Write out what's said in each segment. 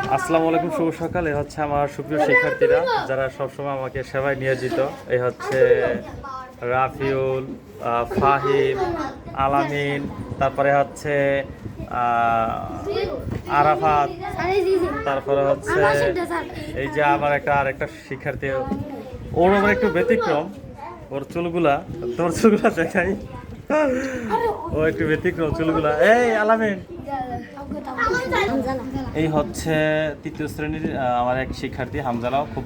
আসসালামু আলাইকুম, শুভ সকাল। এই হচ্ছে আমার সুপ্রিয় শিক্ষার্থীরা যারা সবসময় আমাকে সেবায় নিয়োজিত। এই হচ্ছে রাফিউল, ফাহিম, আলামিন, তারপরে হচ্ছে আরাফাত, তারপরে হচ্ছে এই যে আমার আরেকটা শিক্ষার্থী, ওর আবার একটু ব্যতিক্রম। ওর চুলগুলা, তোর চুলগুলা দেখাই, ও একটু ব্যতিক্রম চুলগুলা। এই আলামিন, এই হচ্ছে তৃতীয় শ্রেণীর আমার এক শিক্ষার্থী হামজালাও, খুব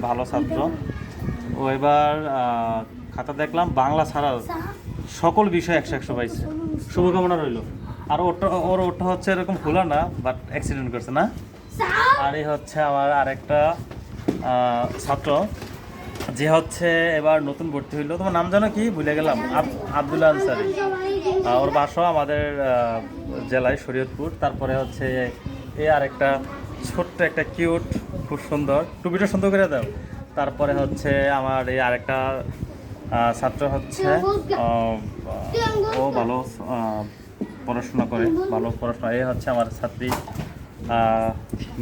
ভালো ছাত্র। ও এবার খাতা দেখলাম বাংলা ছাড়া সকল বিষয় 100 পাইছে। শুভকামনা রইল। আর ওটা হচ্ছে এরকম খোলা না, বাট অ্যাক্সিডেন্ট করছে না। আর এই হচ্ছে আমার আরেকটা ছাত্র, যে হচ্ছে এবার নতুন ভর্তি হইলো। তোমার নাম জানো কি? ভুলে গেলাম। আব্দুল আনসারি। ওর বাসা আমাদের জেলায় শরীয়তপুর। তারপরে হচ্ছে এই আরেকটা ছোট্ট একটা কিউট, খুব সুন্দর, টুপিটা সুন্দর করে দাও। তারপরে হচ্ছে আমার এই আরেকটা ছাত্র হচ্ছে ও ভালো পড়াশোনা করে, ভালো পড়াশোনা। এই হচ্ছে আমার ছাত্রী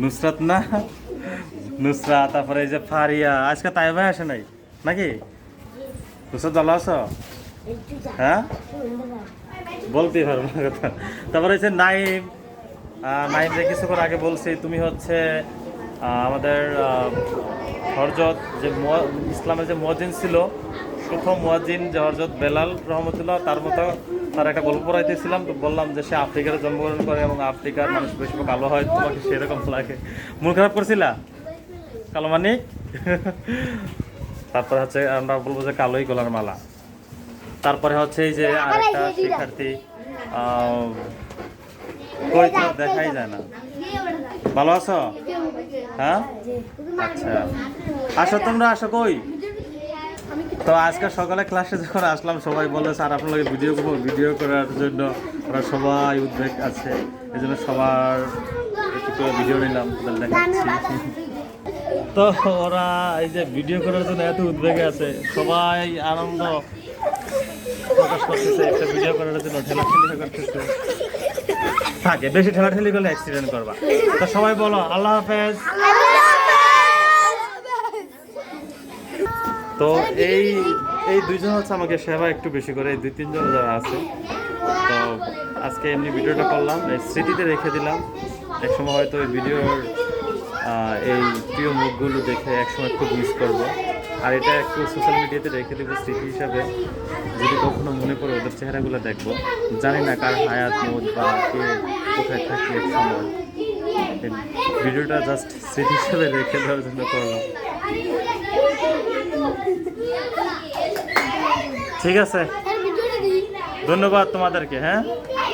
নুসরাত, না নুসরাত। তারপরে এই যে ফারিয়া, আজকে তাই ভাই আসে নাই নাকি? নুসরাত ভালো আছো? হ্যাঁ, বলতেই পারবো না কথা। তারপরে হচ্ছে নাইম, নাইমকে কিছুক্ষণ আগে বলছি। তুমি হচ্ছে আমাদের হরজত, যে ইসলামের যে মুয়াজ্জিন ছিল, প্রথম মুয়াজ্জিন যে হরজত বেলাল রহমতুল্লাহ, তার মতো তার একটা গল্প পড়াইতেছিলাম। তো বললাম যে সে আফ্রিকার জন্মগ্রহণ করে এবং আফ্রিকার মানুষ বেশি কালো হয়, তোমাকে সেরকম লাগে। মন খারাপ করছিলা কালো মানিক? তারপরে হচ্ছে আমরা বলবো যে কালোই গলার মালা। তারপরে হচ্ছে এই যে আরেকটা শিক্ষার্থী, কই তো দেখাই যায় না। ভালো আছো? হ্যাঁ, আচ্ছা, আসো তোমরা, আসো। কই তো আজকে সকালে ক্লাসে যখন আসলাম, সবাই বলে স্যার আপনার লাগে ভিডিও করার জন্য। ওরা সবাই উদ্বেগ আছে, এই জন্য সবার একটু করে ভিডিও নিলাম, দেখাচ্ছি। তো ওরা এই যে ভিডিও করার জন্য এত উদ্বেগে আছে, সবাই আনন্দ প্রকাশ করতেছে একটা ভিডিও করার জন্য, ঠেলাঠেলি করতেছে। থাকে বেশি ঠেলাঠেলি করলে অ্যাক্সিডেন্ট করবা। তো সবাই বলো আল্লাহ হাফেজ। তো এই দুইজন হচ্ছে আমাকে সেবা একটু বেশি করে, এই 2-3 জন যারা আছে। তো আজকে এমনি ভিডিওটা করলাম, এই স্মৃতিতে রেখে দিলাম। একসময় হয়তো এই ভিডিওর এই প্রিয় মুখগুলো দেখে একসময় খুব মিস করবো। আর এটা একটু সোশ্যাল মিডিয়াতে রেখে দেবো স্মৃতি হিসাবে। যদি কখনো মনে পড়ে ওদের চেহারাগুলো দেখবো। জানি না কার হায়াত মোদ বা কে কোথায় থাকি এক সময়। ভিডিওটা জাস্ট স্মৃতি হিসাবে রেখে দেওয়ার জন্য করলাম। ঠিক আছে, ধন্যবাদ তোমাদেরকে। হ্যাঁ।